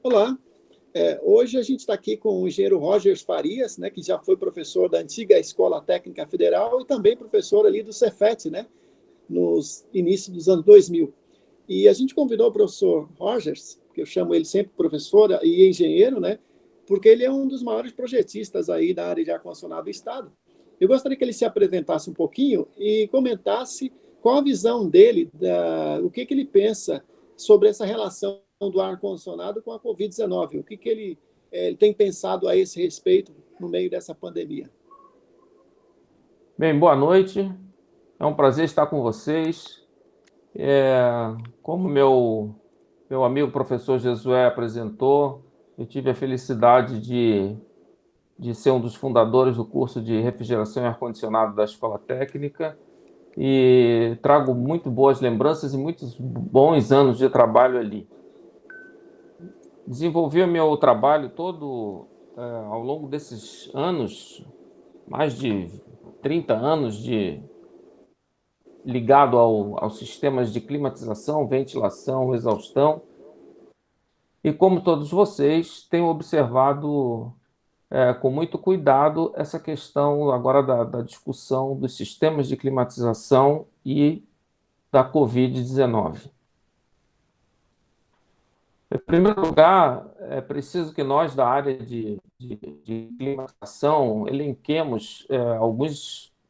Olá, hoje a gente está aqui com o engenheiro Rogers Farias, né, que já foi professor da antiga Escola Técnica Federal e também professor ali do Cefet, né, nos inícios dos anos 2000. E a gente convidou o professor Rogers, que eu chamo ele sempre professor e engenheiro, né, porque ele é um dos maiores projetistas aí da área de ar-condicionado do Estado. Eu gostaria que ele se apresentasse um pouquinho e comentasse qual a visão dele, o que ele pensa sobre essa relação do ar-condicionado com a Covid-19, o que ele tem pensado a esse respeito no meio dessa pandemia. Bem, boa noite. É um prazer estar com vocês. Como meu amigo professor Jesué apresentou, eu tive a felicidade de ser um dos fundadores do curso de refrigeração e ar-condicionado da Escola Técnica e trago muito boas lembranças e muitos bons anos de trabalho ali. Desenvolvi o meu trabalho todo ao longo desses anos, mais de 30 anos ligado aos sistemas de climatização, ventilação, exaustão. E como todos vocês, tenho observado com muito cuidado essa questão agora da discussão dos sistemas de climatização e da Covid-19. Em primeiro lugar, é preciso que nós, da área de climatização, elenquemos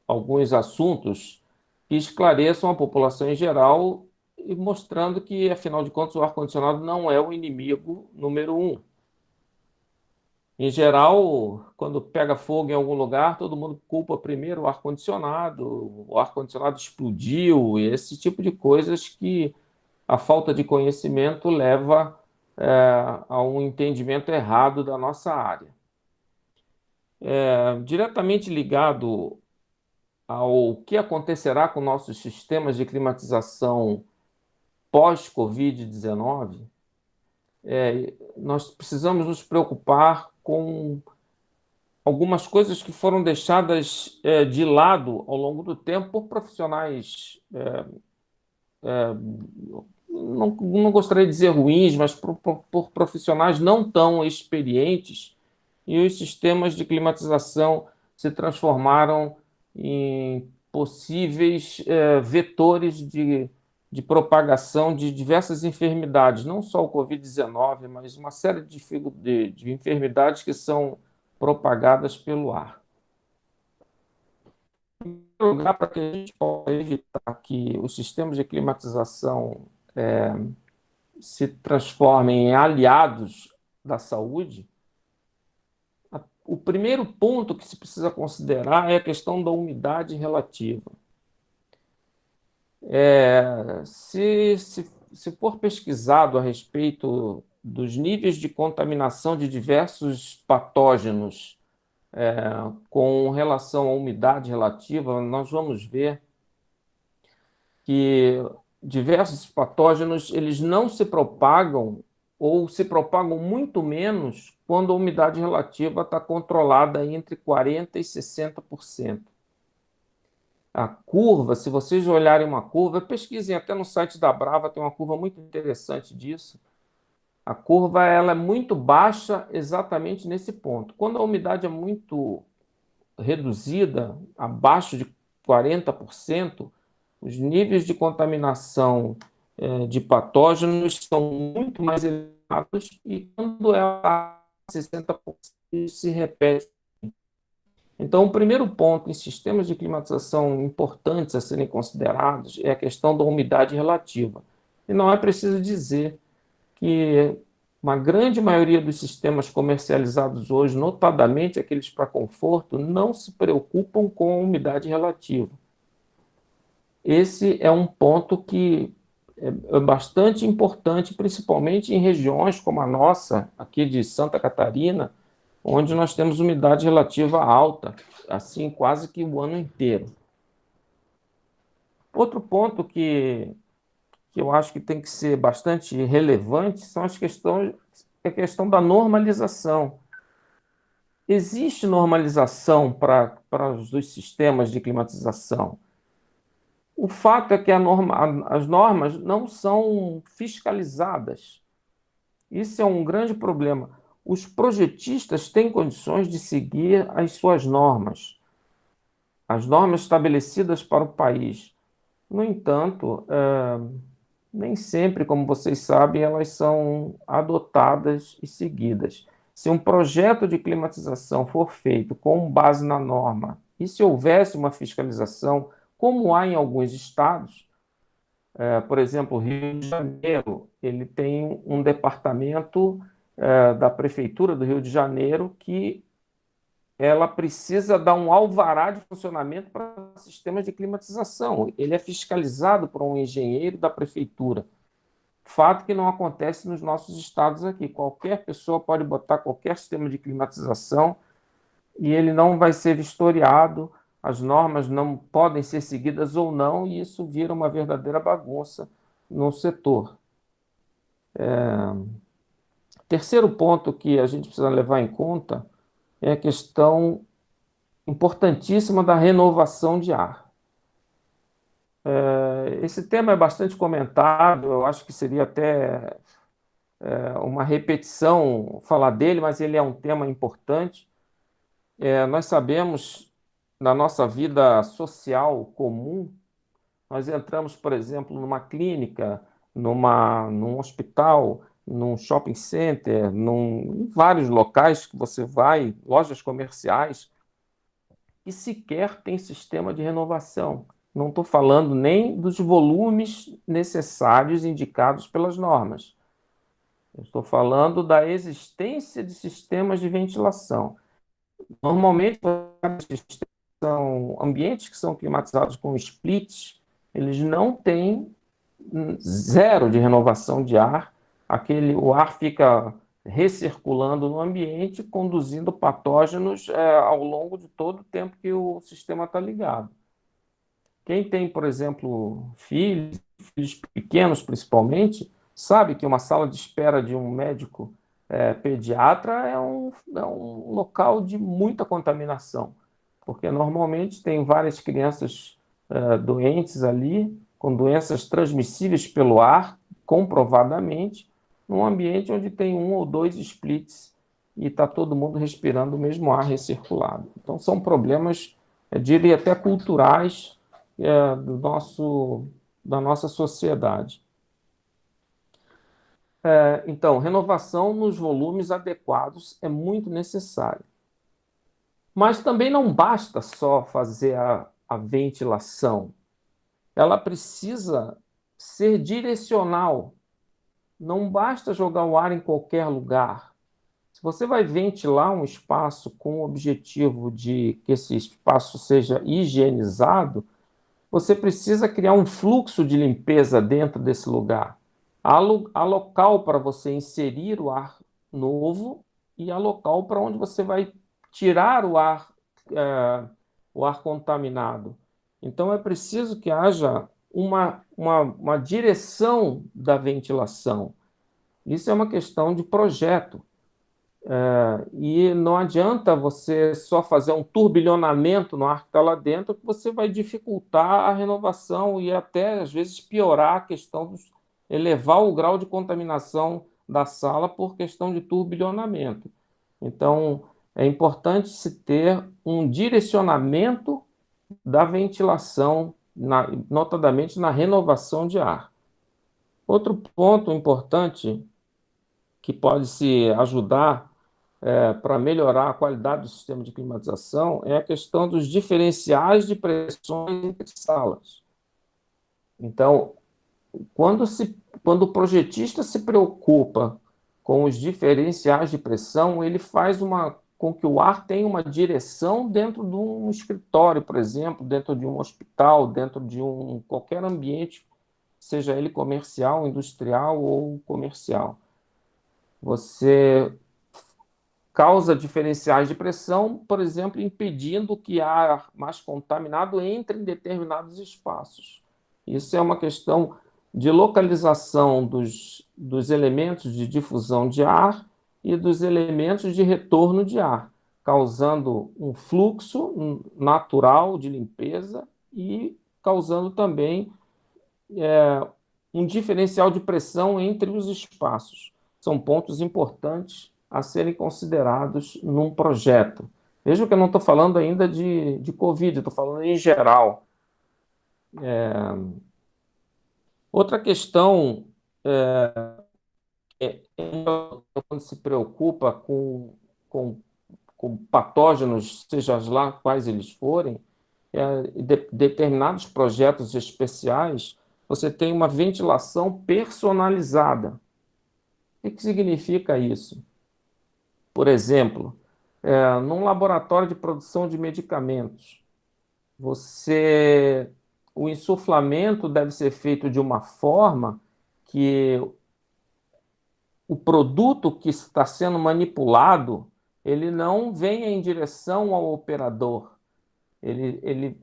alguns assuntos que esclareçam a população em geral e mostrando que, afinal de contas, o ar-condicionado não é o inimigo número um. Em geral, quando pega fogo em algum lugar, todo mundo culpa primeiro o ar-condicionado explodiu, e esse tipo de coisas que a falta de conhecimento leva a um entendimento errado da nossa área. Diretamente ligado ao que acontecerá com nossos sistemas de climatização pós-Covid-19, nós precisamos nos preocupar com algumas coisas que foram deixadas de lado ao longo do tempo por profissionais, não gostaria de dizer ruins, mas por profissionais não tão experientes, e os sistemas de climatização se transformaram em possíveis vetores de propagação de diversas enfermidades, não só o Covid-19, mas uma série de enfermidades que são propagadas pelo ar. Em primeiro lugar, para que a gente possa evitar que os sistemas de climatização se transformem em aliados da saúde, o primeiro ponto que se precisa considerar é a questão da umidade relativa. Se for pesquisado a respeito dos níveis de contaminação de diversos patógenos com relação à umidade relativa, nós vamos ver que diversos patógenos eles não se propagam ou se propagam muito menos quando a umidade relativa está controlada entre 40% e 60%. A curva, se vocês olharem uma curva, pesquisem até no site da Brava, tem uma curva muito interessante disso. A curva ela é muito baixa exatamente nesse ponto. Quando a umidade é muito reduzida, abaixo de 40%, os níveis de contaminação de patógenos são muito mais elevados e quando é a 60%, isso se repete. Então, o primeiro ponto em sistemas de climatização importantes a serem considerados é a questão da umidade relativa. E não é preciso dizer que uma grande maioria dos sistemas comercializados hoje, notadamente aqueles para conforto, não se preocupam com a umidade relativa. Esse é um ponto que é bastante importante, principalmente em regiões como a nossa, aqui de Santa Catarina, onde nós temos umidade relativa alta, assim quase que o ano inteiro. Outro ponto que eu acho que tem que ser bastante relevante são a questão da normalização. Existe normalização para os sistemas de climatização. O fato é que as normas não são fiscalizadas. Isso é um grande problema. Os projetistas têm condições de seguir as suas normas, as normas estabelecidas para o país. No entanto, nem sempre, como vocês sabem, elas são adotadas e seguidas. Se um projeto de climatização for feito com base na norma e se houvesse uma fiscalização, como há em alguns estados, por exemplo, o Rio de Janeiro, ele tem um departamento da Prefeitura do Rio de Janeiro que ela precisa dar um alvará de funcionamento para sistemas de climatização. Ele é fiscalizado por um engenheiro da prefeitura. Fato que não acontece nos nossos estados aqui. Qualquer pessoa pode botar qualquer sistema de climatização e ele não vai ser vistoriado, as normas não podem ser seguidas ou não, e isso vira uma verdadeira bagunça no setor. Terceiro ponto que a gente precisa levar em conta é a questão importantíssima da renovação de ar. Esse tema é bastante comentado, eu acho que seria até uma repetição falar dele, mas ele é um tema importante. Nós sabemos, na nossa vida social comum, nós entramos, por exemplo, numa clínica, num hospital, num shopping center, em vários locais que você vai, lojas comerciais, e sequer tem sistema de renovação. Não estou falando nem dos volumes necessários indicados pelas normas. Eu estou falando da existência de sistemas de ventilação. Normalmente, são ambientes que são climatizados com splits, eles não têm zero de renovação de ar. O ar fica recirculando no ambiente, conduzindo patógenos ao longo de todo o tempo que o sistema está ligado. Quem tem, por exemplo, filhos pequenos principalmente, sabe que uma sala de espera de um médico pediatra é um local de muita contaminação, porque normalmente tem várias crianças doentes ali, com doenças transmissíveis pelo ar, comprovadamente, num ambiente onde tem um ou dois splits e está todo mundo respirando o mesmo ar recirculado. Então, são problemas, eu diria até culturais, da nossa sociedade. Então, renovação nos volumes adequados é muito necessário. Mas também não basta só fazer a ventilação. Ela precisa ser direcional. Não basta jogar o ar em qualquer lugar. Se você vai ventilar um espaço com o objetivo de que esse espaço seja higienizado, você precisa criar um fluxo de limpeza dentro desse lugar. Há local para você inserir o ar novo e há local para onde você vai tirar o ar contaminado. Então, é preciso que haja uma direção da ventilação. Isso é uma questão de projeto. E não adianta você só fazer um turbilhonamento no ar que está lá dentro, que você vai dificultar a renovação e até, às vezes, piorar a questão de elevar o grau de contaminação da sala por questão de turbilhonamento. Então, é importante se ter um direcionamento da ventilação, notadamente na renovação de ar. Outro ponto importante que pode se ajudar para melhorar a qualidade do sistema de climatização é a questão dos diferenciais de pressões entre salas. Então, quando o projetista se preocupa com os diferenciais de pressão, ele faz com que o ar tenha uma direção dentro de um escritório, por exemplo, dentro de um hospital, dentro de qualquer ambiente, seja ele comercial, industrial ou comercial. Você causa diferenciais de pressão, por exemplo, impedindo que ar mais contaminado entre em determinados espaços. Isso é uma questão de localização dos elementos de difusão de ar e dos elementos de retorno de ar, causando um fluxo natural de limpeza e causando também um diferencial de pressão entre os espaços. são pontos importantes a serem considerados num projeto. Veja que eu não estou falando ainda de Covid, estou falando em geral. Outra questão quando se preocupa com, com patógenos, seja lá quais eles forem, determinados projetos especiais, você tem uma ventilação personalizada. O que significa isso? Por exemplo, num laboratório de produção de medicamentos, o insuflamento deve ser feito de uma forma que o produto que está sendo manipulado, ele não venha em direção ao operador, ele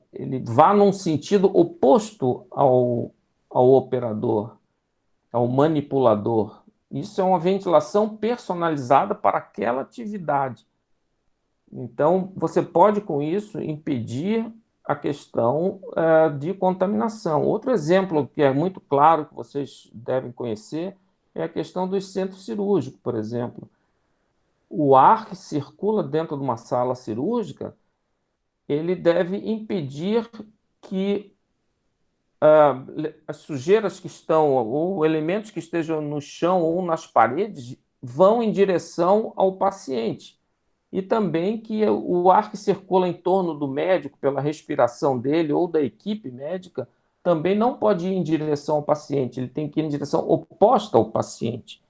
vá num sentido oposto ao operador, ao manipulador. Isso é uma ventilação personalizada para aquela atividade. Então, você pode, com isso, impedir a questão de contaminação. Outro exemplo que é muito claro, que vocês devem conhecer, é a questão dos centros cirúrgicos, por exemplo. O ar que circula dentro de uma sala cirúrgica, ele deve impedir que as sujeiras que estão, ou elementos que estejam no chão ou nas paredes, vão em direção ao paciente. E também que o ar que circula em torno do médico, pela respiração dele ou da equipe médica, também não pode ir em direção ao paciente, ele tem que ir em direção oposta ao paciente.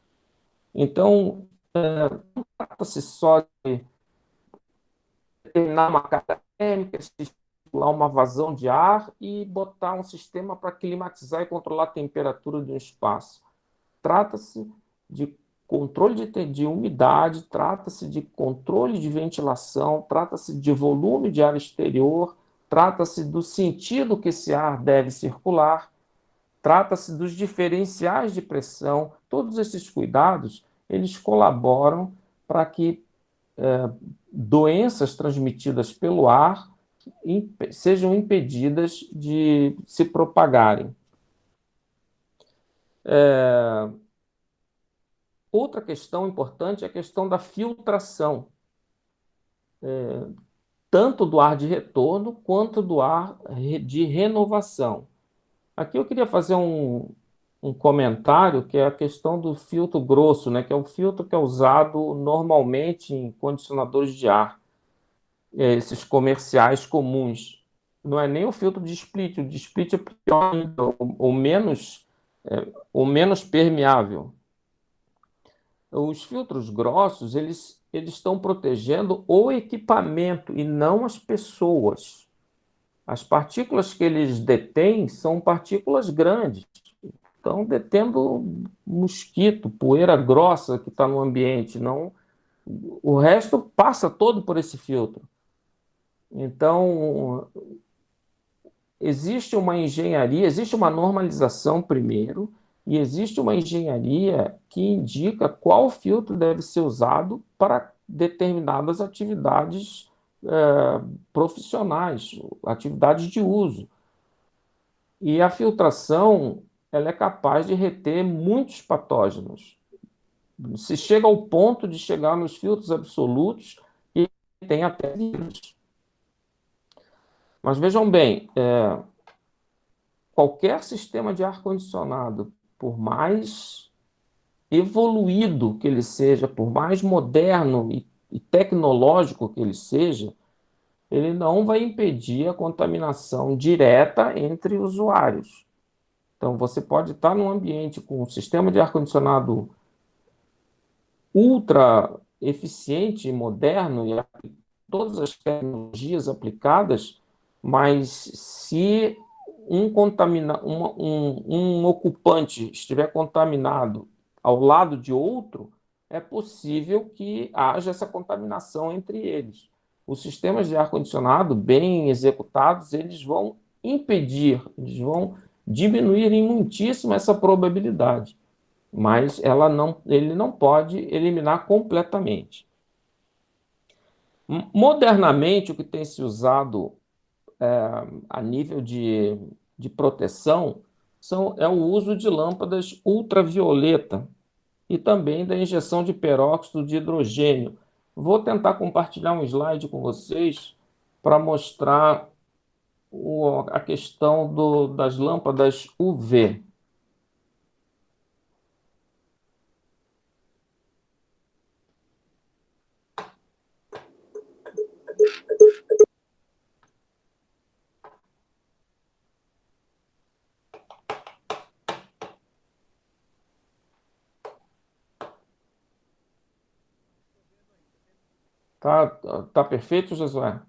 Então, não trata-se só de determinar uma carga térmica, estimular uma vazão de ar e botar um sistema para climatizar e controlar a temperatura de um espaço. Trata-se de controle de umidade, trata-se de controle de ventilação, trata-se de volume de ar exterior, trata-se do sentido que esse ar deve circular, trata-se dos diferenciais de pressão. Todos esses cuidados, eles colaboram para que doenças transmitidas pelo ar sejam impedidas de se propagarem. Outra questão importante é a questão da filtração, tanto do ar de retorno quanto do ar de renovação. Aqui eu queria fazer um comentário, que é a questão do filtro grosso, né, que é o filtro que é usado normalmente em condicionadores de ar, esses comerciais comuns. Não é nem o filtro de split, o de split é pior ainda, ou menos permeável. Os filtros grossos, eles estão protegendo o equipamento e não as pessoas. As partículas que eles detêm são partículas grandes. Estão detendo mosquito, poeira grossa que está no ambiente. Não, o resto passa todo por esse filtro. Então, existe uma engenharia, existe uma normalização primeiro, e existe uma engenharia que indica qual filtro deve ser usado para determinadas atividades profissionais, atividades de uso. E a filtração, ela é capaz de reter muitos patógenos. Se chega ao ponto de chegar nos filtros absolutos, e tem até vírus. Mas vejam bem, qualquer sistema de ar-condicionado, por mais evoluído que ele seja, por mais moderno e tecnológico que ele seja, ele não vai impedir a contaminação direta entre usuários. Então, você pode estar num ambiente com um sistema de ar-condicionado ultra eficiente, moderno, e todas as tecnologias aplicadas, mas se um ocupante estiver contaminado ao lado de outro, é possível que haja essa contaminação entre eles. Os sistemas de ar-condicionado, bem executados, eles vão impedir, eles vão diminuir em muitíssimo essa probabilidade, mas ele não pode eliminar completamente. Modernamente, o que tem se usado a nível de proteção é o uso de lâmpadas ultravioleta. e também da injeção de peróxido de hidrogênio. Vou tentar compartilhar um slide com vocês para mostrar a questão das lâmpadas UV. Tá perfeito, Josué?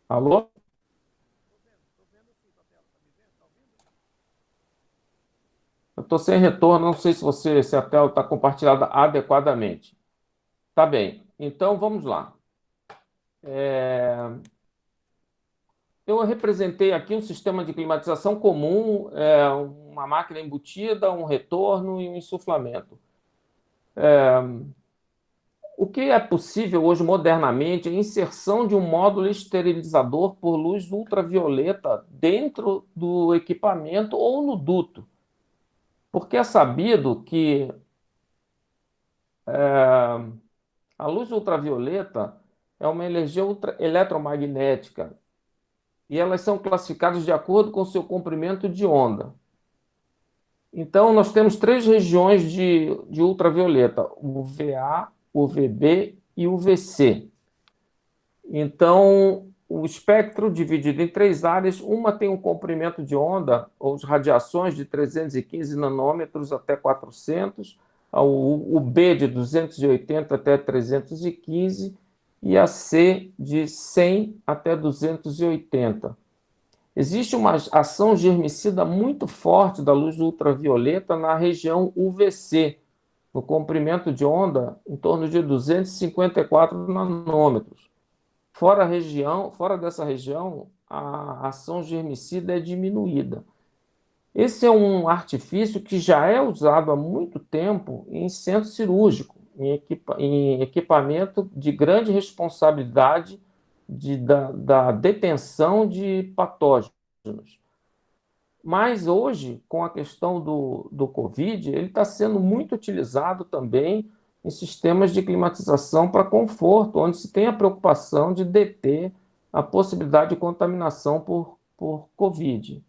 Alô? Eu estou sem retorno, não sei se a tela está compartilhada adequadamente. Tá bem, então vamos lá. Eu representei aqui um sistema de climatização comum, uma máquina embutida, um retorno e um insuflamento. O que é possível hoje modernamente é a inserção de um módulo esterilizador por luz ultravioleta dentro do equipamento ou no duto. Porque é sabido que a luz ultravioleta é uma energia eletromagnética e elas são classificadas de acordo com o seu comprimento de onda. Então, nós temos três regiões de ultravioleta: UVA, UVB e UVC. Então, o espectro dividido em três áreas, uma tem um comprimento de onda, ou de radiações, de 315 nanômetros até 400, o B de 280 até 315 e a C de 100 até 280. Existe uma ação germicida muito forte da luz ultravioleta na região UVC, no comprimento de onda em torno de 254 nanômetros. Fora dessa região, a ação germicida é diminuída. Esse é um artifício que já é usado há muito tempo em centro cirúrgico, em equipamento de grande responsabilidade da detenção de patógenos. Mas hoje, com a questão do Covid, ele está sendo muito utilizado também em sistemas de climatização para conforto, onde se tem a preocupação de deter a possibilidade de contaminação por Covid.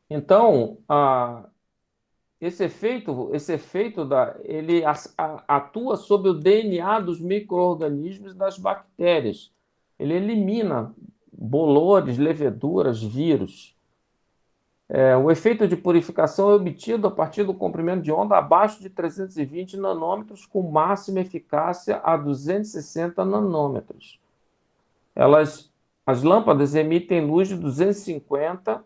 Então, esse efeito ele atua sobre o DNA dos micro-organismos e das bactérias. Ele elimina bolores, leveduras, vírus. O efeito de purificação é obtido a partir do comprimento de onda abaixo de 320 nanômetros, com máxima eficácia a 260 nanômetros. As lâmpadas emitem luz de 250,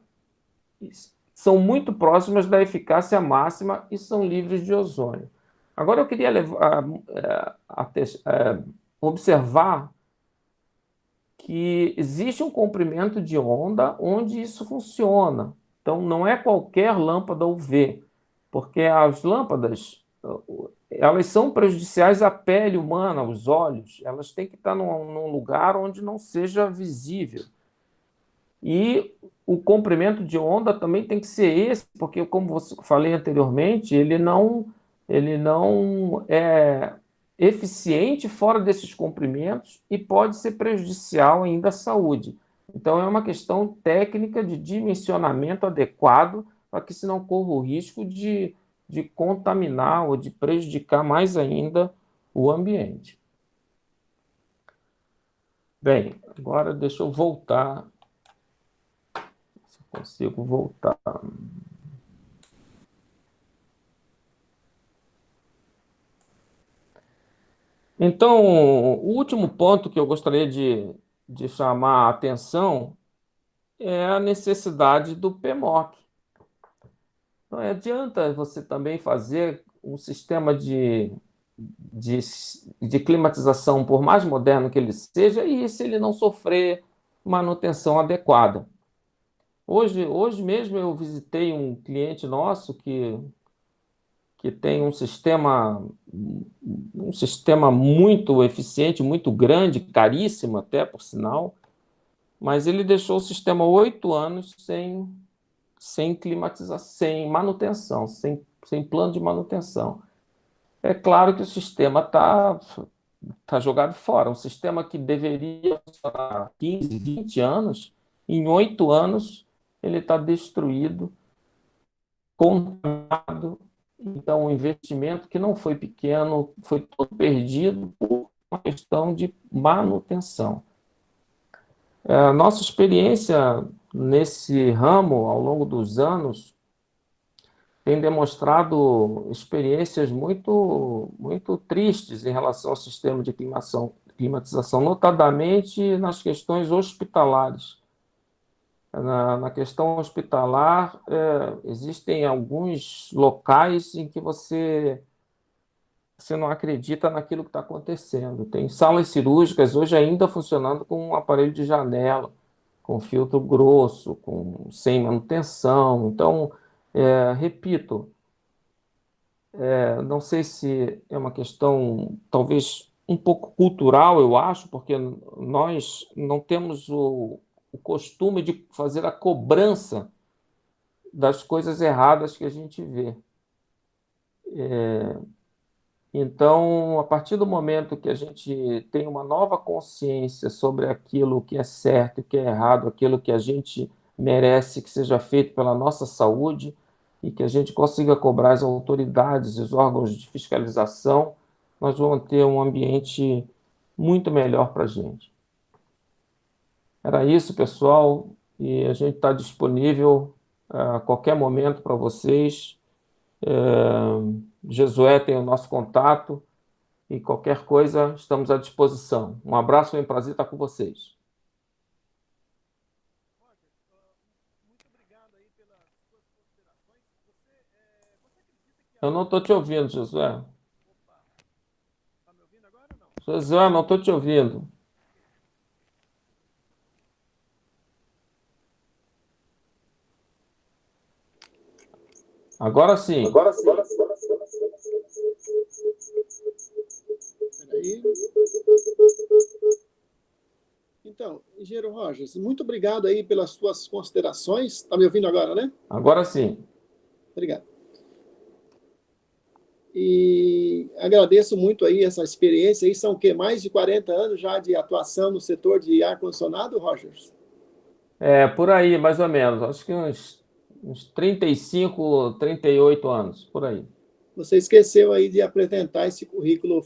são muito próximas da eficácia máxima e são livres de ozônio. Agora eu queria observar que existe um comprimento de onda onde isso funciona. Então, não é qualquer lâmpada UV, porque as lâmpadas, elas são prejudiciais à pele humana, aos olhos. Elas têm que estar num lugar onde não seja visível. E o comprimento de onda também tem que ser esse, porque, como falei anteriormente, ele não é eficiente fora desses comprimentos e pode ser prejudicial ainda à saúde. Então, é uma questão técnica de dimensionamento adequado para que se não corra o risco de contaminar ou de prejudicar mais ainda o ambiente. Bem, agora deixa eu voltar. Se eu consigo voltar. Então, o último ponto que eu gostaria de chamar a atenção é a necessidade do PMOC. Não adianta você também fazer um sistema de climatização, por mais moderno que ele seja, e se ele não sofrer manutenção adequada. Hoje mesmo eu visitei um cliente nosso que que tem um sistema muito eficiente, muito grande, caríssimo até, por sinal, mas ele deixou o sistema 8 anos sem climatização, sem manutenção, sem plano de manutenção. É claro que o sistema tá jogado fora. Um sistema que deveria funcionar há 15, 20 anos, em 8 anos, ele está destruído, contaminado. Então, o investimento que não foi pequeno foi todo perdido por uma questão de manutenção. A nossa experiência nesse ramo, ao longo dos anos, tem demonstrado experiências muito tristes em relação ao sistema de climatização, notadamente nas questões hospitalares. Na questão hospitalar, existem alguns locais em que você não acredita naquilo que está acontecendo. Tem salas cirúrgicas hoje ainda funcionando com um aparelho de janela, com filtro grosso, sem manutenção. Então, repito, não sei se é uma questão, talvez, um pouco cultural, eu acho, porque nós não temos o costume de fazer a cobrança das coisas erradas que a gente vê. Então, a partir do momento que a gente tem uma nova consciência sobre aquilo que é certo e que é errado, aquilo que a gente merece que seja feito pela nossa saúde e que a gente consiga cobrar as autoridades, os órgãos de fiscalização, nós vamos ter um ambiente muito melhor para a gente. Era isso, pessoal, e a gente está disponível a qualquer momento para vocês. Josué tem o nosso contato e qualquer coisa estamos à disposição. Um abraço, foi um prazer estar com vocês. Eu não estou te ouvindo, Josué. Josué, não estou te ouvindo. Agora sim. Peraí. Então, engenheiro Rogers, muito obrigado aí pelas suas considerações. Está me ouvindo agora, né? Agora sim. Obrigado. E agradeço muito aí essa experiência. Aí são o quê? Mais de 40 anos já de atuação no setor de ar-condicionado, Rogers? Por aí, mais ou menos. Acho que uns 35, 38 anos, por aí. Você esqueceu aí de apresentar esse currículo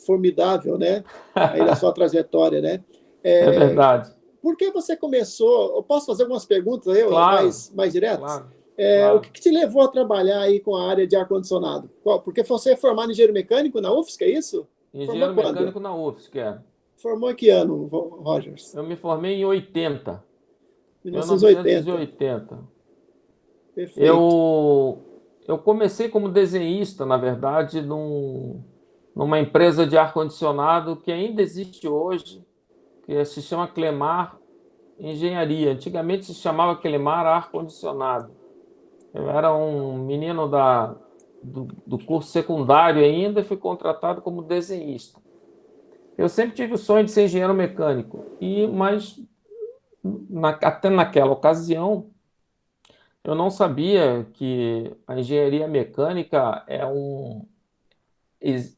formidável, né? Aí da sua trajetória, né? É verdade. Por que você começou? Eu posso fazer algumas perguntas aí, Claro, mais diretas? claro, claro. O que te levou a trabalhar aí com a área de ar-condicionado? Porque você é formado em engenheiro mecânico na UFSC, é isso? Engenheiro Formou mecânico quando? na UFSC, Formou em que ano, Rogers? Eu me formei em 80, 1980. 1980. Perfeito. Eu comecei como desenhista, na verdade, numa empresa de ar-condicionado que ainda existe hoje, que se chama Clemar Engenharia. Antigamente se chamava Clemar Ar-Condicionado. Eu era um menino do curso secundário ainda e fui contratado como desenhista. Eu sempre tive o sonho de ser engenheiro mecânico, mas até naquela ocasião eu não sabia que a engenharia mecânica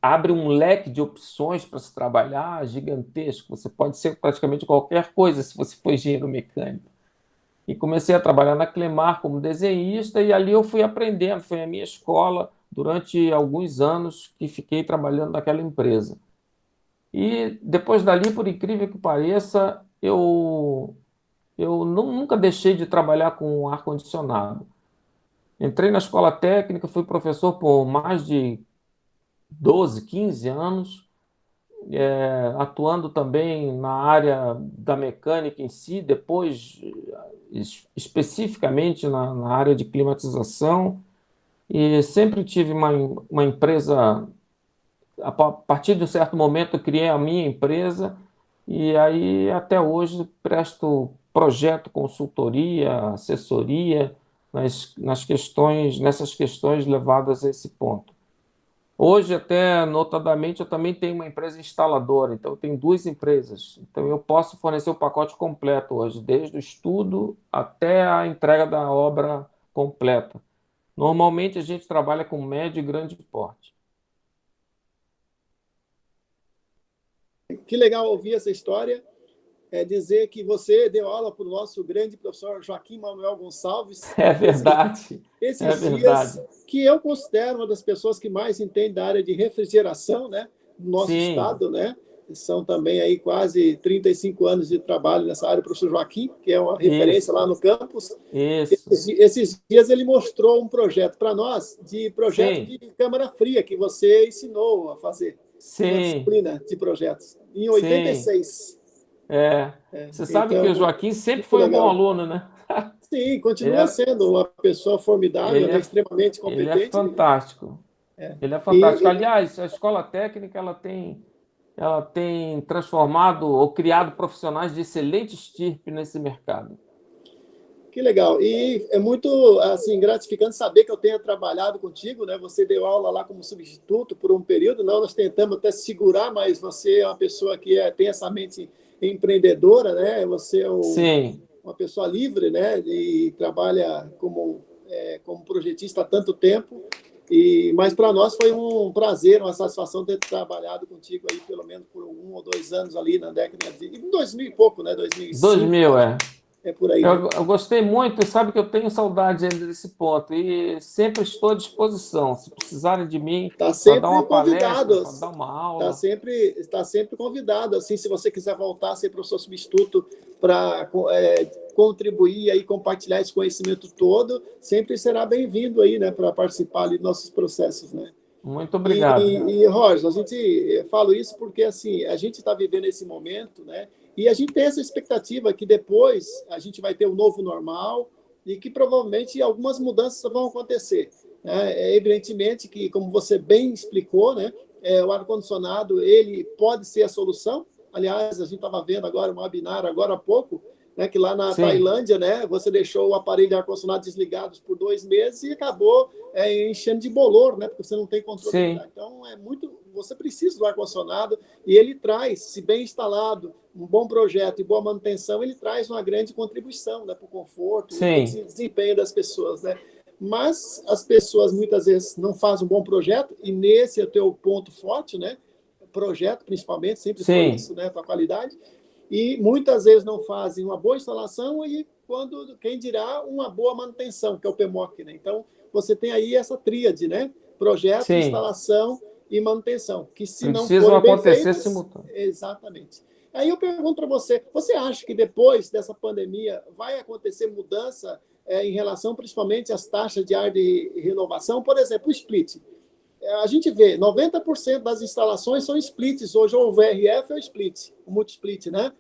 abre um leque de opções para se trabalhar gigantesco. Você pode ser praticamente qualquer coisa se você for engenheiro mecânico. E comecei a trabalhar na Clemar como desenhista e ali eu fui aprendendo. Foi a minha escola durante alguns anos que fiquei trabalhando naquela empresa. E depois dali, por incrível que pareça, eu nunca deixei de trabalhar com ar-condicionado. Entrei na escola técnica, fui professor por mais de 12, 15 anos, atuando também na área da mecânica em si, depois especificamente na área de climatização, e sempre tive uma empresa. A partir de um certo momento, eu criei a minha empresa, e aí até hoje presto projeto, consultoria, assessoria nessas questões levadas a esse ponto. Hoje, até notadamente, eu também tenho uma empresa instaladora, então eu tenho duas empresas. Então eu posso fornecer o pacote completo hoje, desde o estudo até a entrega da obra completa. Normalmente a gente trabalha com médio e grande porte. Que legal ouvir essa história. Dizer que você deu aula para o nosso grande professor Joaquim Manuel Gonçalves É esses, verdade, é esses dias, verdade. que eu considero uma das pessoas que mais entende da área de refrigeração, né, no nosso Sim, estado, né? São também aí quase 35 anos de trabalho nessa área, o professor Joaquim, que é uma referência lá isso, no campus. isso. Esses dias ele mostrou um projeto para nós, de projeto Sim, de câmara fria, que você ensinou a fazer, uma sim, disciplina de projetos, em sim. 86. É. Você sabe que o Então, Joaquim sempre muito foi um bom legal. aluno, né? Sim, Ele continua é, sendo uma pessoa formidável, ele né, é, extremamente ele é competente. fantástico. É. Ele é fantástico. E, Aliás, a escola técnica ela tem transformado ou criado profissionais de excelente estirpe nesse mercado. que legal. E é muito assim gratificante saber que eu tenha trabalhado contigo, né? Você deu aula lá como substituto por um período. Não, nós tentamos até segurar, mas você é uma pessoa que tem essa mente empreendedora, né? Você é Sim, uma pessoa livre, né? E trabalha como projetista há tanto tempo. Mas para nós foi um prazer, uma satisfação ter trabalhado contigo aí pelo menos por 1 ou 2 anos ali na década de em 2000 e pouco, né? 2005, 2000 acho. é. É por aí, né? Eu gostei muito e sabe que eu tenho saudade ainda desse ponto e sempre estou à disposição. Se precisarem de mim Tá para dar uma sempre palestra, convidado. para dar uma Tá aula, sempre, está sempre convidado. Assim, se você quiser voltar a ser professor substituto para contribuir aí, compartilhar esse conhecimento todo, sempre será bem-vindo aí, né, para participar ali dos nossos processos, né? muito E, obrigado. Roger, a gente falo isso porque assim a gente está vivendo esse momento, né? E a gente tem essa expectativa que depois a gente vai ter o novo normal e que provavelmente algumas mudanças vão acontecer. Né? Evidentemente que, como você bem explicou, né? O ar-condicionado ele pode ser a solução. Aliás, a gente estava vendo agora um webinar agora há pouco, né, que lá na Sim, Tailândia, né, você deixou o aparelho de ar-condicionado desligado por 2 meses e acabou enchendo de bolor, né, porque você não tem controle de sim, ar. Então, você precisa do ar-condicionado e ele traz, se bem instalado, um bom projeto e boa manutenção, ele traz uma grande contribuição, né, para o conforto e para o sim, desempenho das pessoas, né. Mas as pessoas muitas vezes não fazem um bom projeto e nesse é o teu ponto forte, né, projeto principalmente, sempre foi sim, isso, né, para a qualidade, e muitas vezes não fazem uma boa instalação e quando quem dirá uma boa manutenção, que é o PMOC, né? Então, você tem aí essa tríade, né? Projeto, sim. instalação e manutenção, que se não Precisam forem bem acontecer feitas, simultâneamente. exatamente. Aí eu pergunto para você, você acha que depois dessa pandemia vai acontecer mudança em relação principalmente às taxas de ar de renovação? Por exemplo, o split. A gente vê 90% das instalações são splits hoje, ou o VRF ou o split, o multisplit, né?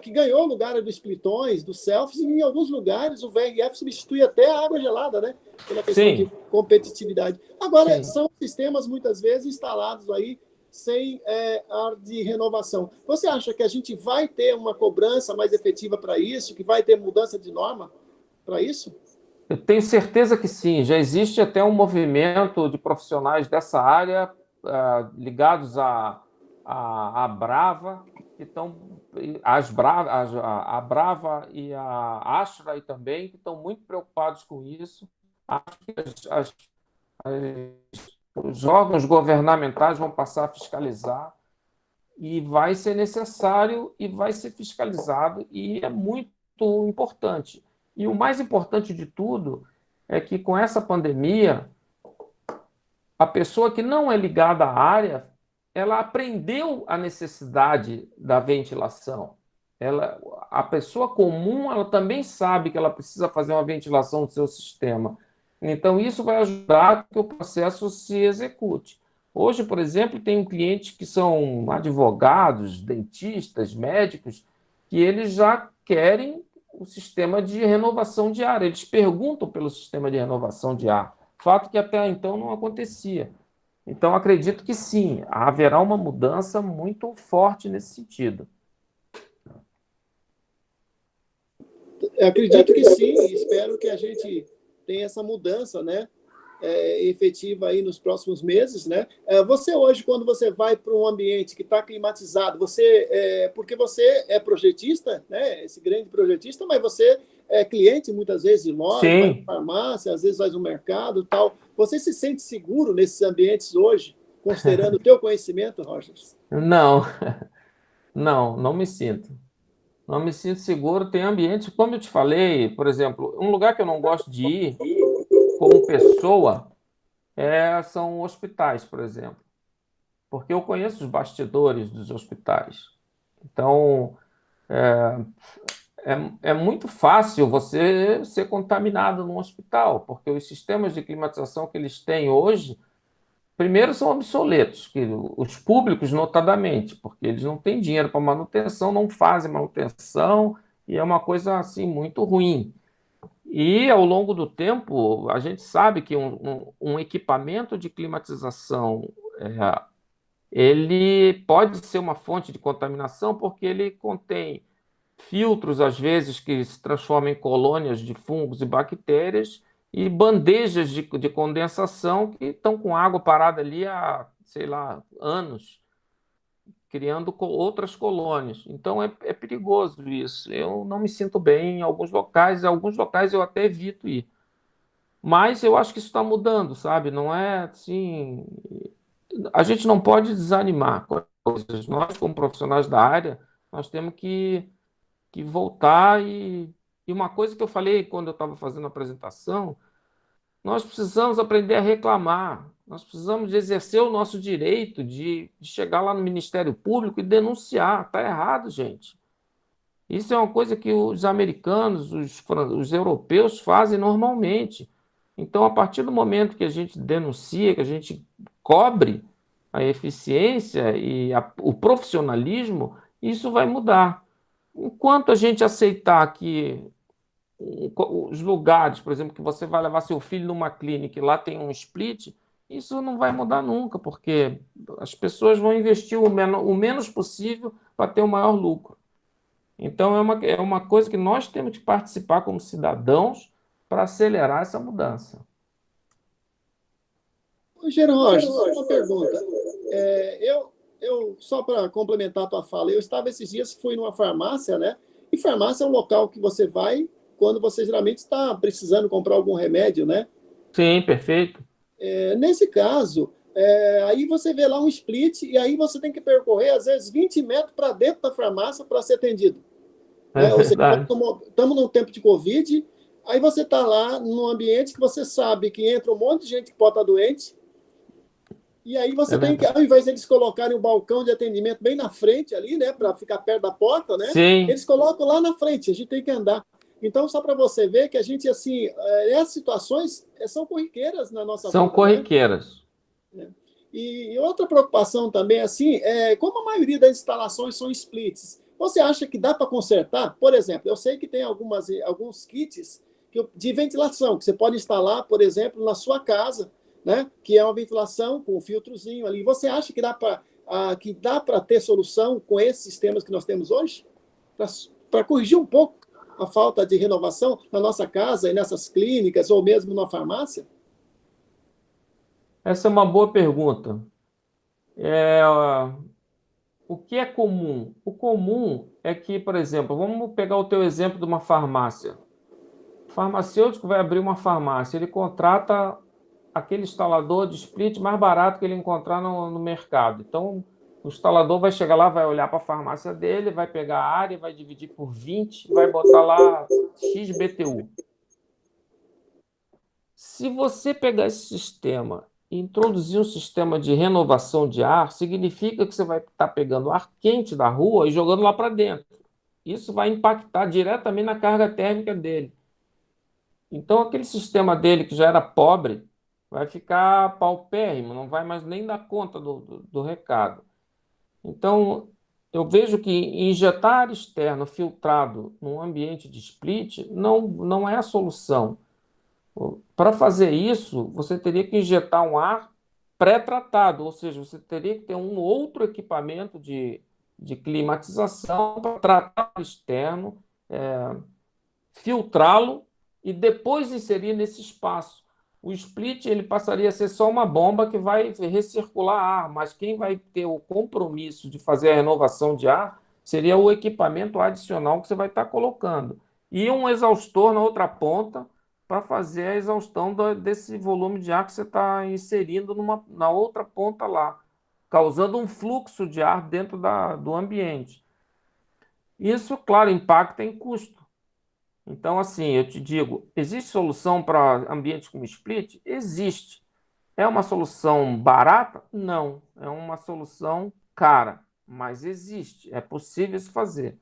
Que ganhou lugar dos splitões, dos selfies, e em alguns lugares o VRF substitui até a água gelada, né? Pela questão de Sim, competitividade. Agora, sim. são sistemas muitas vezes instalados aí sem ar de renovação. Você acha que a gente vai ter uma cobrança mais efetiva para isso, que vai ter mudança de norma para isso? Eu tenho certeza que sim. Já existe até um movimento de profissionais dessa área, ligados à Brava, que estão a Brava e a Astra também, que estão muito preocupados com isso. Acho que os órgãos governamentais vão passar a fiscalizar e vai ser necessário e vai ser fiscalizado e é muito importante. E o mais importante de tudo é que com essa pandemia, a pessoa que não é ligada à área, ela aprendeu a necessidade da ventilação. A pessoa comum, ela também sabe que ela precisa fazer uma ventilação do seu sistema. Então, isso vai ajudar a que o processo se execute. Hoje, por exemplo, tem um cliente que são advogados, dentistas, médicos, que eles já querem o sistema de renovação de ar. Eles perguntam pelo sistema de renovação de ar. Fato que até então não acontecia. Então, acredito que sim, haverá uma mudança muito forte nesse sentido. Eu acredito que sim, espero que a gente tenha essa mudança, né? efetiva aí nos próximos meses, né? Você hoje, quando você vai para um ambiente que está climatizado, porque você é projetista, né? Esse grande projetista, mas você é cliente muitas vezes de loja, vai Sim. na farmácia, às vezes vai no mercado, tal. Você se sente seguro nesses ambientes hoje, considerando o teu conhecimento, Rogers? Não, não me sinto. Não me sinto seguro. Tem ambientes, como eu te falei, por exemplo, um lugar que eu não gosto de ir como pessoa são hospitais, por exemplo, porque eu conheço os bastidores dos hospitais. Então, é muito fácil você ser contaminado num hospital, porque os sistemas de climatização que eles têm hoje, primeiro, são obsoletos, que os públicos, notadamente, porque eles não têm dinheiro para manutenção, não fazem manutenção, e é uma coisa assim muito ruim. E ao longo do tempo, a gente sabe que um equipamento de climatização ele pode ser uma fonte de contaminação porque ele contém filtros, às vezes, que se transformam em colônias de fungos e bactérias e bandejas de condensação que estão com água parada ali há, sei lá, anos, criando outras colônias. Então é perigoso isso. Eu não me sinto bem em alguns locais eu até evito ir. Mas eu acho que isso está mudando, sabe? Não é assim. A gente não pode desanimar com as coisas. Nós, como profissionais da área, nós temos que voltar e uma coisa que eu falei quando eu estava fazendo a apresentação, nós precisamos aprender a reclamar. Nós precisamos de exercer o nosso direito de chegar lá no Ministério Público e denunciar. Está errado, gente. Isso é uma coisa que os americanos, os europeus fazem normalmente. Então, a partir do momento que a gente denuncia, que a gente cobre a eficiência e o profissionalismo, isso vai mudar. Enquanto a gente aceitar que os lugares, por exemplo, que você vai levar seu filho numa clínica e lá tem um split, isso não vai mudar nunca, porque as pessoas vão investir o menos possível para ter o maior lucro. Então, é uma coisa que nós temos que participar como cidadãos para acelerar essa mudança. Engenheiro Rocha, só uma pergunta. Só para complementar a tua fala, eu estava esses dias, fui numa farmácia, né? E farmácia é um local que você vai quando você geralmente está precisando comprar algum remédio, né? Sim, perfeito. Nesse caso, aí você vê lá um split e aí você tem que percorrer, às vezes, 20 metros para dentro da farmácia para ser atendido. É Né? Ou seja, verdade. estamos num tempo de Covid, aí você está lá num ambiente que você sabe que entra um monte de gente que pode estar doente, e aí É você tem que, verdade. ao invés de eles colocarem o balcão de atendimento bem na frente ali, né, para ficar perto da porta, né, Sim, eles colocam lá na frente, a gente tem que andar. Então, só para você ver que a gente, assim, essas situações são corriqueiras na nossa são volta, né? corriqueiras. E outra preocupação também, assim, como a maioria das instalações são splits, você acha que dá para consertar? Por exemplo, eu sei que tem alguns kits de ventilação que você pode instalar, por exemplo, na sua casa, né? Que é uma ventilação com um filtrozinho ali. Você acha que dá para ter solução com esses sistemas que nós temos hoje? Para corrigir um pouco a falta de renovação na nossa casa e nessas clínicas ou mesmo na farmácia? Essa é uma boa pergunta. O que é comum? O comum é que, por exemplo, vamos pegar o teu exemplo de uma farmácia. O farmacêutico vai abrir uma farmácia, ele contrata aquele instalador de split mais barato que ele encontrar no mercado. Então, o instalador vai chegar lá, vai olhar para a farmácia dele, vai pegar a área, vai dividir por 20 e vai botar lá X BTU. Se você pegar esse sistema e introduzir um sistema de renovação de ar, significa que você vai estar pegando ar quente da rua e jogando lá para dentro. Isso vai impactar diretamente na carga térmica dele. Então, aquele sistema dele, que já era pobre, vai ficar paupérrimo, não vai mais nem dar conta do recado. Então, eu vejo que injetar ar externo filtrado num ambiente de split não é a solução. Para fazer isso, você teria que injetar um ar pré-tratado, ou seja, você teria que ter um outro equipamento de climatização para tratar o externo, filtrá-lo e depois inserir nesse espaço. o split ele passaria a ser só uma bomba que vai recircular ar, mas quem vai ter o compromisso de fazer a renovação de ar seria o equipamento adicional que você vai estar colocando. E um exaustor na outra ponta para fazer a exaustão desse volume de ar que você está inserindo na outra ponta lá, causando um fluxo de ar dentro do ambiente. Isso, claro, impacta em custo. Então, assim, eu te digo, existe solução para ambientes como split? Existe. É uma solução barata? Não. É uma solução cara, mas existe. É possível se fazer.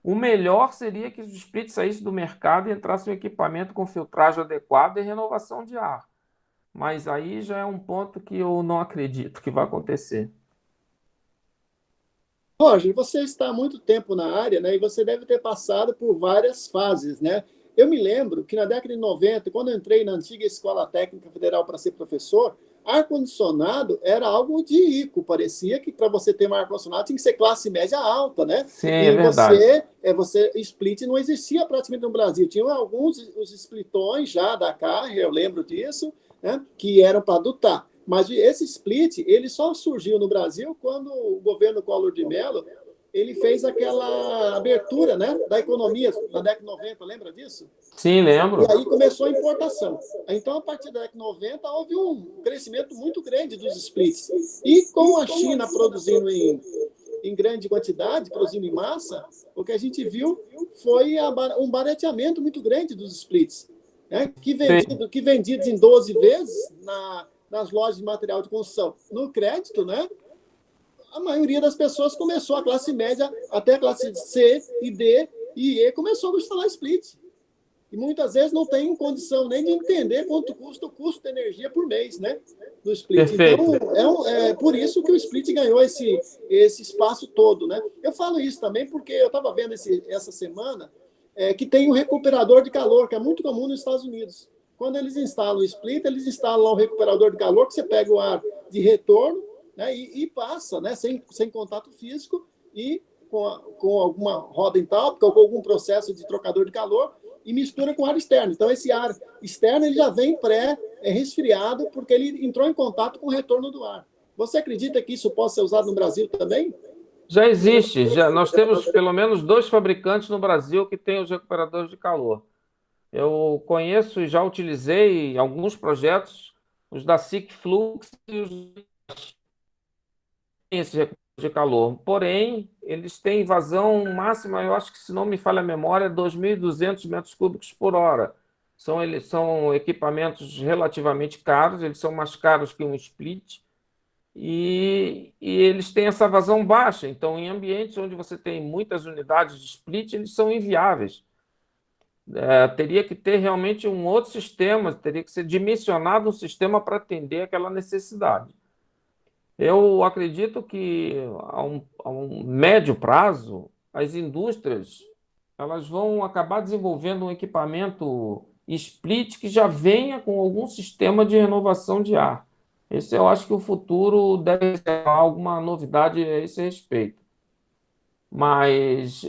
O melhor seria que os splits saíssem do mercado e entrasse um equipamento com filtragem adequada e renovação de ar. Mas aí já é um ponto que eu não acredito que vai acontecer. Roger, você está há muito tempo na área, né? E você deve ter passado por várias fases, né? Eu me lembro que na década de 90, quando eu entrei na antiga Escola Técnica Federal para ser professor, ar-condicionado era algo de rico. Parecia que para você ter um ar-condicionado tinha que ser classe média alta, né? Sim, é E verdade. split não existia praticamente no Brasil. Tinha alguns os splitões já da Carrier, eu lembro disso, né? Que eram para adotar. Mas esse split, ele só surgiu no Brasil quando o governo Collor de Mello ele fez aquela abertura, né, da economia na década de 90, lembra disso? Sim, E lembro. aí começou a importação. Então, a partir da década de 90, houve um crescimento muito grande dos splits. E com a China produzindo em grande quantidade, produzindo em massa, o que a gente viu foi um barateamento muito grande dos splits, né? Que vendidos em 12 vezes nas lojas de material de construção no crédito, né? A maioria das pessoas começou, a classe média, até a classe C e D e E, começou a instalar split. E muitas vezes não tem condição nem de entender quanto custa o custo de energia por mês, né? Do split. Então, Perfeito. é por isso que o split ganhou esse espaço todo, né? Eu falo isso também porque eu estava vendo essa semana que tem um recuperador de calor, que é muito comum nos Estados Unidos. Quando eles instalam o split, eles instalam lá o recuperador de calor, que você pega o ar de retorno, né, e passa, né, sem contato físico, e com alguma roda entálpica ou com algum processo de trocador de calor, e mistura com ar externo. Então, esse ar externo ele já vem pré-resfriado, porque ele entrou em contato com o retorno do ar. Você acredita que isso possa ser usado no Brasil também? Já existe, nós temos pelo menos dois fabricantes no Brasil que têm os recuperadores de calor. Eu conheço e já utilizei em alguns projetos os da SICFlux e os esses recuperadores de calor. Porém, eles têm vazão máxima, eu acho que, se não me falha a memória, 2.200 metros cúbicos por hora. Eles são equipamentos relativamente caros, eles são mais caros que um split, e eles têm essa vazão baixa. Então, em ambientes onde você tem muitas unidades de split, eles são inviáveis. Teria que ter realmente um outro sistema, teria que ser dimensionado um sistema para atender aquela necessidade. Eu acredito que a um médio prazo, as indústrias elas vão acabar desenvolvendo um equipamento split que já venha com algum sistema de renovação de ar. Esse eu acho que o futuro deve ser alguma novidade a esse respeito. Mas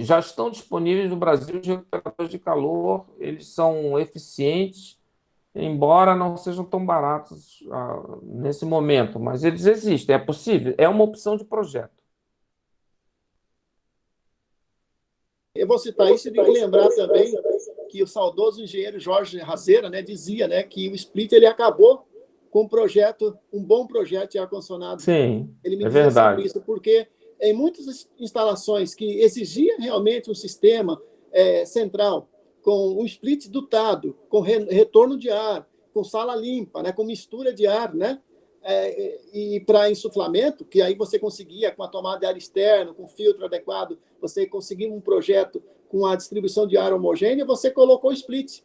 já estão disponíveis no Brasil os recuperadores de calor, eles são eficientes, embora não sejam tão baratos nesse momento, mas eles existem, é possível, é uma opção de projeto. Eu vou citar isso e tem que lembrar também que o saudoso engenheiro Jorge Razeira, né, dizia, né, que o split ele acabou com um bom projeto de ar-condicionado. Sim, Ele me é dizia sempre verdade. isso, porque em muitas instalações que exigiam realmente um sistema central, com um split dotado, com retorno de ar, com sala limpa, né, com mistura de ar, né, e para insuflamento, que aí você conseguia, com a tomada de ar externo, com filtro adequado, você conseguia um projeto com a distribuição de ar homogênea, você colocou o split.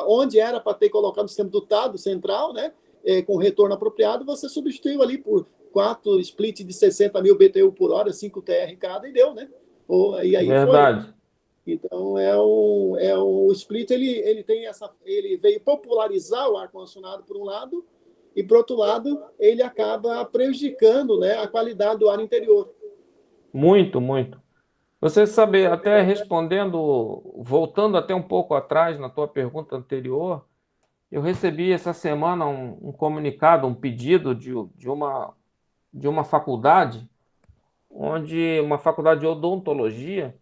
Onde era para ter colocado o sistema dotado central, né, com retorno apropriado, você substituiu ali por 4 split de 60 mil BTU por hora, 5 TR cada, e deu, né? E aí foi. Verdade. Então, o split, ele veio popularizar o ar-condicionado, por um lado, e, por outro lado, ele acaba prejudicando, né, a qualidade do ar interior. Muito, muito. Você sabe, até respondendo, voltando até um pouco atrás na tua pergunta anterior, Eu recebi essa semana um comunicado, um pedido de uma faculdade, uma faculdade de odontologia,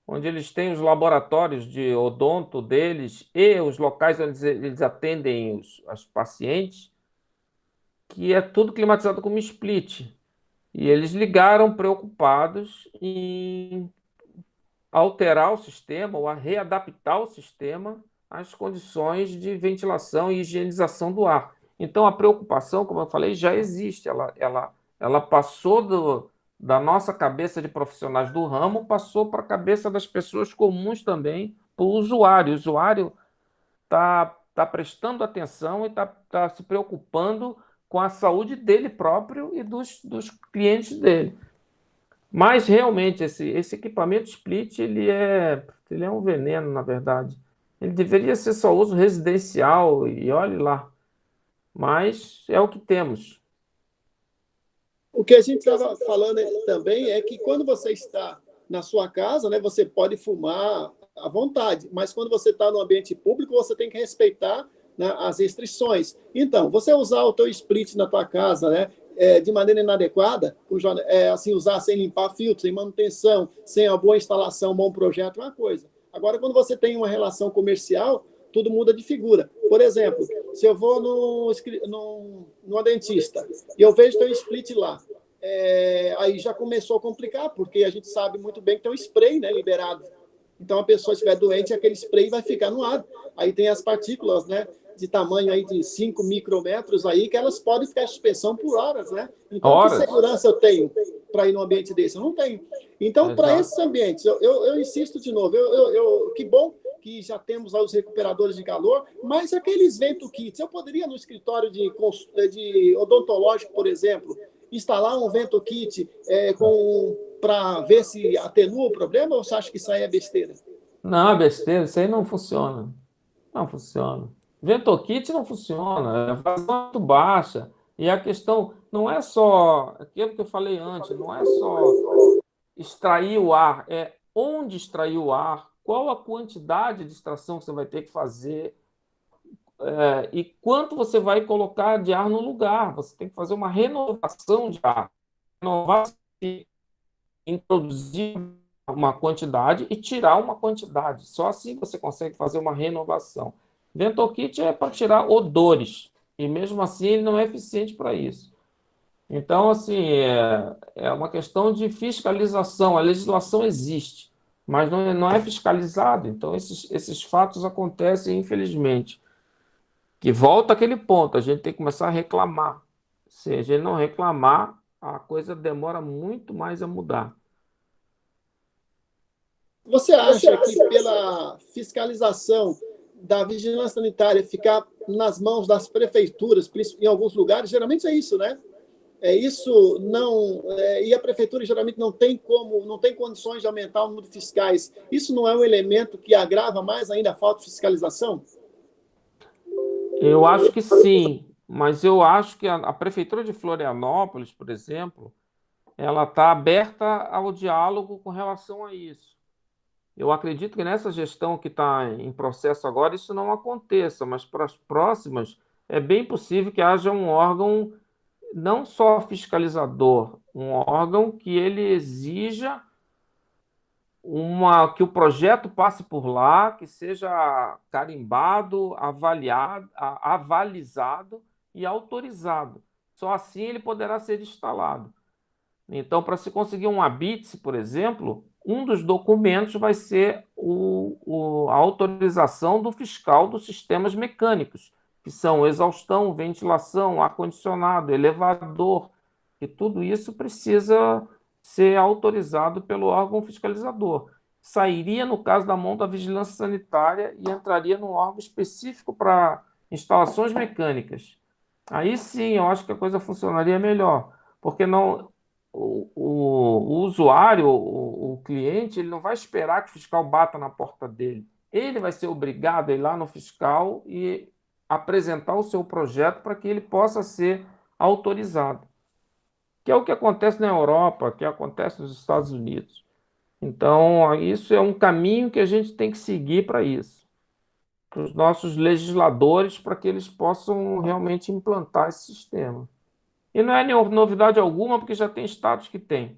onde eles têm os laboratórios de odonto deles e os locais onde eles atendem os pacientes, que é tudo climatizado como split. E eles ligaram preocupados em alterar o sistema ou a readaptar o sistema às condições de ventilação e higienização do ar. Então, a preocupação, como eu falei, já existe. Ela passou da nossa cabeça de profissionais do ramo, passou para a cabeça das pessoas comuns também, para o usuário. O usuário está prestando atenção e está se preocupando com a saúde dele próprio e dos clientes dele. Mas realmente esse equipamento split ele é um veneno, na verdade. Ele deveria ser só uso residencial e olhe lá. Mas é o que temos. O que a gente estava falando também é que quando você está na sua casa, né, você pode fumar à vontade, mas quando você está no ambiente público, você tem que respeitar, né, as restrições. Então, você usar o teu split na tua casa, né, de maneira inadequada, assim, usar sem limpar filtro, sem manutenção, sem uma boa instalação, um bom projeto, é uma coisa. Agora, quando você tem uma relação comercial, tudo muda de figura. Por exemplo, se eu vou no dentista e eu vejo que tem um split lá, aí já começou a complicar, porque a gente sabe muito bem que tem um spray, né, liberado. Então, a pessoa estiver doente, aquele spray vai ficar no ar. Aí tem as partículas, né, de tamanho aí de 5 micrômetros aí, que elas podem ficar em suspensão por horas, né? Então, que Horas. segurança eu tenho para ir num ambiente desse? Eu não tenho. Então, para Exato. esses ambientes, eu insisto de novo, que bom que já temos lá os recuperadores de calor, mas aqueles vento kits, eu poderia no escritório de odontológico, por exemplo, instalar um vento kit para ver se atenua o problema, ou você acha que isso aí é besteira? Não, é besteira, isso aí não funciona. Não funciona. VentoKit não funciona, é vazão muito baixa. E a questão não é só aquilo que eu falei antes, não é só extrair o ar, é onde extrair o ar, qual a quantidade de extração que você vai ter que fazer, e quanto você vai colocar de ar no lugar. Você tem que fazer uma renovação de ar. Renovar, introduzir uma quantidade e tirar uma quantidade. Só assim você consegue fazer uma renovação. VentoKit é para tirar odores, e mesmo assim ele não é eficiente para isso. Então, assim, é uma questão de fiscalização. A legislação existe, mas não é fiscalizado. Então, esses fatos acontecem, infelizmente. Que volta àquele ponto, a gente tem que começar a reclamar. Se a gente não reclamar, a coisa demora muito mais a mudar. Você acha que pela fiscalização da vigilância sanitária ficar nas mãos das prefeituras, em alguns lugares, geralmente é isso, né? Isso não. E a prefeitura geralmente não tem condições de aumentar o número de fiscais. Isso não é um elemento que agrava mais ainda a falta de fiscalização? Eu acho que sim, mas eu acho que a Prefeitura de Florianópolis, por exemplo, ela está aberta ao diálogo com relação a isso. Eu acredito que nessa gestão que está em processo agora, isso não aconteça, mas para as próximas, é bem possível que haja um órgão não só fiscalizador, um órgão que ele exija que o projeto passe por lá, que seja carimbado, avaliado, avalizado e autorizado. Só assim ele poderá ser instalado. Então, para se conseguir um ABITS, por exemplo, um dos documentos vai ser a autorização do fiscal dos sistemas mecânicos, que são exaustão, ventilação, ar-condicionado, elevador, e tudo isso precisa ser autorizado pelo órgão fiscalizador. Sairia, no caso da mão da vigilância sanitária, e entraria num órgão específico para instalações mecânicas. Aí sim, eu acho que a coisa funcionaria melhor, porque não, o usuário, o cliente, ele não vai esperar que o fiscal bata na porta dele. Ele vai ser obrigado a ir lá no fiscal e apresentar o seu projeto para que ele possa ser autorizado, que é o que acontece na Europa, que acontece nos Estados Unidos. Então, isso é um caminho que a gente tem que seguir para isso. os nossos legisladores para que eles possam realmente implantar esse sistema. E não é novidade alguma, porque já tem estados que têm.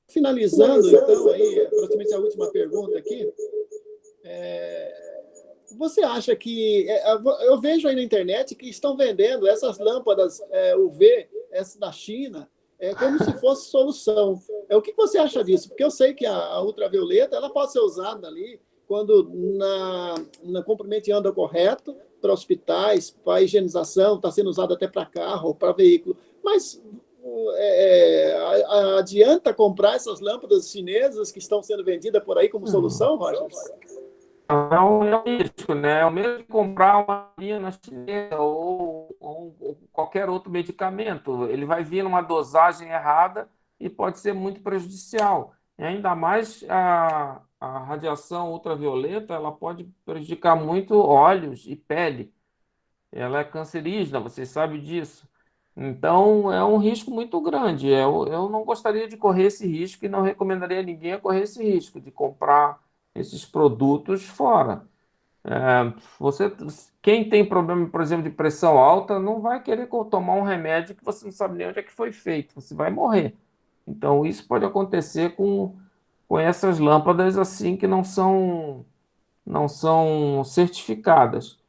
Finalizando, então, aí, praticamente a última pergunta aqui. Você acha que... eu vejo aí na internet que estão vendendo essas lâmpadas UV, essas da China, como se fosse solução. O que você acha disso? Porque eu sei que a ultravioleta ela pode ser usada ali quando na comprimento anda correto, para hospitais, para higienização, está sendo usado até para carro, para veículo. Mas adianta comprar essas lâmpadas chinesas que estão sendo vendidas por aí como solução, Rogers? Não é um risco, né? É o mesmo que comprar uma vacina chinesa ou qualquer outro medicamento. Ele vai vir numa dosagem errada e pode ser muito prejudicial. E ainda mais a radiação ultravioleta, ela pode prejudicar muito olhos e pele. Ela é cancerígena, vocês sabem disso. Então, é um risco muito grande. Eu não gostaria de correr esse risco e não recomendaria a ninguém a correr esse risco de comprar esses produtos fora. Você, quem tem problema, por exemplo, de pressão alta, não vai querer tomar um remédio que você não sabe nem onde é que foi feito. Você vai morrer. Então, isso pode acontecer com essas lâmpadas assim que não são certificadas.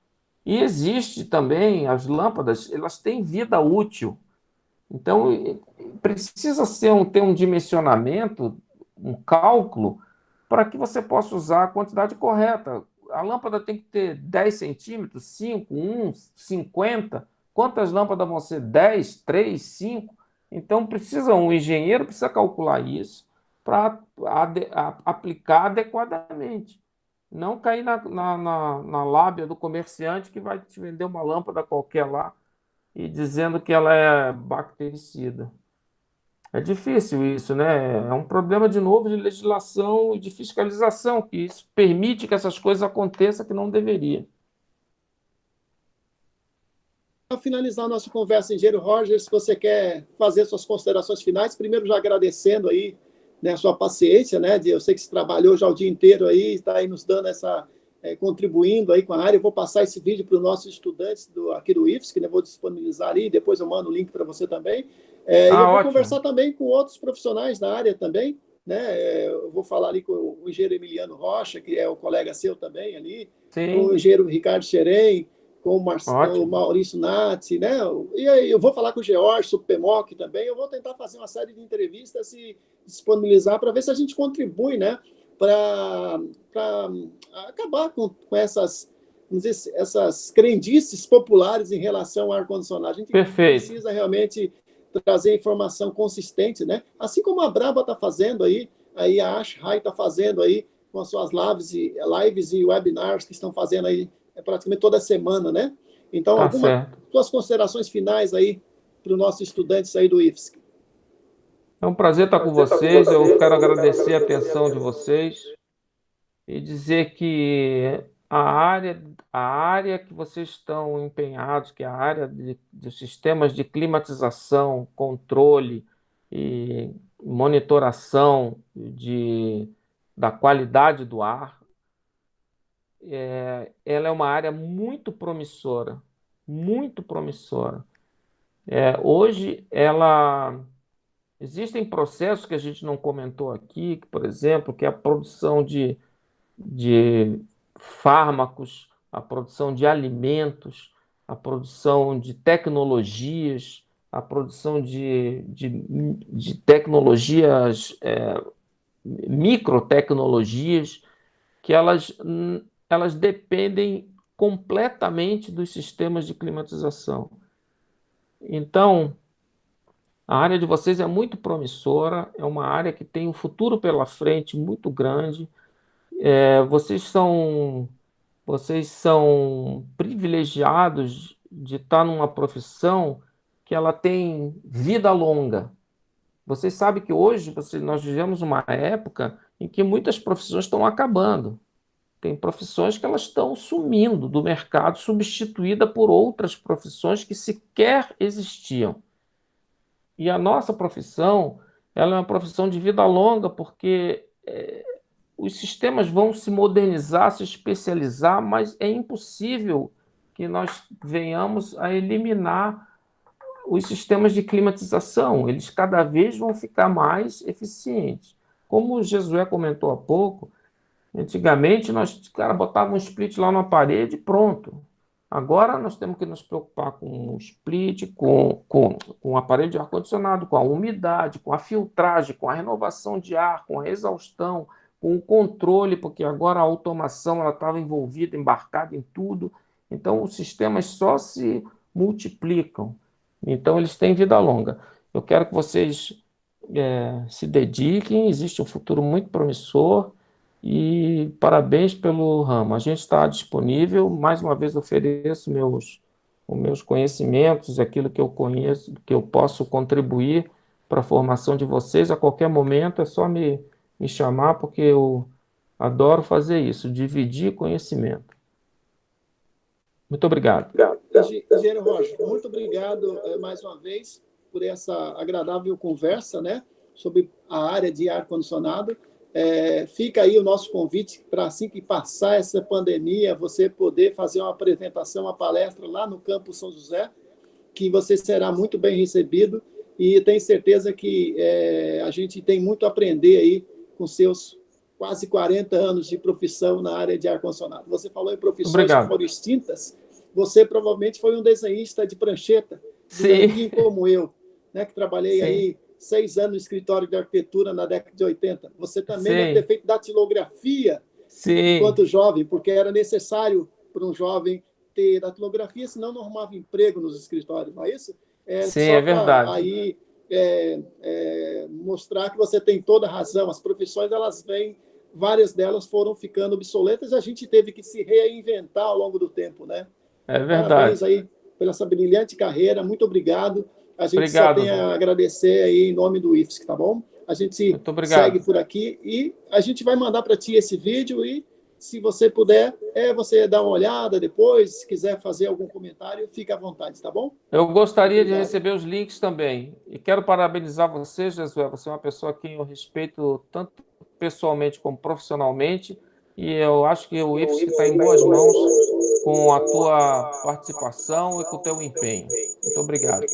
E existe também, as lâmpadas, elas têm vida útil. Então, precisa ter um dimensionamento, um cálculo, para que você possa usar a quantidade correta. A lâmpada tem que ter 10 centímetros, 5, 1, 50. Quantas lâmpadas vão ser? 10, 3, 5? Então, um engenheiro precisa calcular isso para aplicar adequadamente. Não cair na lábia do comerciante que vai te vender uma lâmpada qualquer lá e dizendo que ela é bactericida. É difícil isso, né? É um problema, de novo, de legislação e de fiscalização, que isso permite que essas coisas aconteçam que não deveria. Para finalizar a nossa conversa, engenheiro Rogers, se você quer fazer suas considerações finais, primeiro já agradecendo aí, né, a sua paciência, né, eu sei que você trabalhou já o dia inteiro aí, está aí nos dando essa, contribuindo aí com a área. Eu vou passar esse vídeo para os nossos estudantes aqui do IFSC, né, vou disponibilizar ali, depois eu mando o link para você também. E eu vou Ótimo. conversar também com outros profissionais da área também, né, eu vou falar ali com o engenheiro Emiliano Rocha, que é o colega seu também ali, com o Sim, engenheiro Ricardo Xerém, com o ótimo. Maurício Natti, né? E aí eu vou falar com o George, sobre o PMOC também. Eu vou tentar fazer uma série de entrevistas e disponibilizar para ver se a gente contribui, né? Para acabar com essas, vamos dizer, essas crendices populares em relação ao ar-condicionado. A gente Perfeito. precisa realmente trazer informação consistente, né? Assim como a Braba está fazendo aí a Ashrai está fazendo aí com as suas lives e webinars que estão fazendo aí praticamente toda semana, né? Então, Tá algumas certo. suas considerações finais aí para os nossos estudantes aí do IFSC. É um prazer estar com vocês. Eu quero agradecer a atenção de vocês e dizer que a área que vocês estão empenhados, que é a área de sistemas de climatização, controle e monitoração da qualidade do ar, ela é uma área muito promissora, muito promissora. Hoje, existem processos que a gente não comentou aqui, por exemplo, que é a produção de fármacos, a produção de alimentos, a produção de tecnologias, a produção de tecnologias, microtecnologias, que elas dependem completamente dos sistemas de climatização. Então, a área de vocês é muito promissora, é uma área que tem um futuro pela frente muito grande. Vocês são privilegiados de estar numa profissão que ela tem vida longa. Vocês sabem que hoje nós vivemos uma época em que muitas profissões estão acabando. Tem profissões que elas estão sumindo do mercado, substituída por outras profissões que sequer existiam. E a nossa profissão, ela é uma profissão de vida longa, porque os sistemas vão se modernizar, se especializar, mas é impossível que nós venhamos a eliminar os sistemas de climatização. Eles cada vez vão ficar mais eficientes. Como o Jesué comentou há pouco, antigamente nós, cara, botava um split lá na parede e pronto. Agora nós temos que nos preocupar com o split, com o aparelho de ar-condicionado, com a umidade, com a filtragem, com a renovação de ar, com a exaustão, com o controle, porque agora a automação ela estava envolvida, embarcada em tudo. Então os sistemas só se multiplicam. Então eles têm vida longa. Eu quero que vocês se dediquem, existe um futuro muito promissor. E parabéns pelo ramo. A gente está disponível. Mais uma vez ofereço os meus conhecimentos, aquilo que eu conheço, que eu posso contribuir para a formação de vocês a qualquer momento. É só me chamar, porque eu adoro fazer isso, dividir conhecimento. Muito obrigado. Engenheiro Rocha, muito obrigado mais uma vez por essa agradável conversa, né, sobre a área de ar-condicionado. Fica aí o nosso convite para, assim que passar essa pandemia, você poder fazer uma apresentação, uma palestra lá no Campus São José, que você será muito bem recebido e tenho certeza que a gente tem muito a aprender aí com seus quase 40 anos de profissão na área de ar-condicionado. Você falou em profissões que foram extintas, você provavelmente foi um desenhista de prancheta, de nanquim como eu, né, que trabalhei aí 6 anos no escritório de arquitetura na década de 80. Você também deve ter feito datilografia enquanto jovem, porque era necessário para um jovem ter datilografia, senão não arrumava emprego nos escritórios, não é isso? Sim, só é verdade. Aí mostrar que você tem toda a razão. As profissões, elas vêm, várias delas foram ficando obsoletas e a gente teve que se reinventar ao longo do tempo, né? É verdade. Parabéns aí pela essa brilhante carreira, muito obrigado. A gente só tem a agradecer aí em nome do IFSC, tá bom? A gente segue por aqui e a gente vai mandar para ti esse vídeo e, se você puder, você dá uma olhada depois, se quiser fazer algum comentário, fica à vontade, tá bom? Eu gostaria de receber os links também. E quero parabenizar você, Jesué. Você é uma pessoa que eu respeito tanto pessoalmente como profissionalmente, e eu acho que o IFSC está em boas mãos com a tua participação e com o teu empenho. Muito obrigado.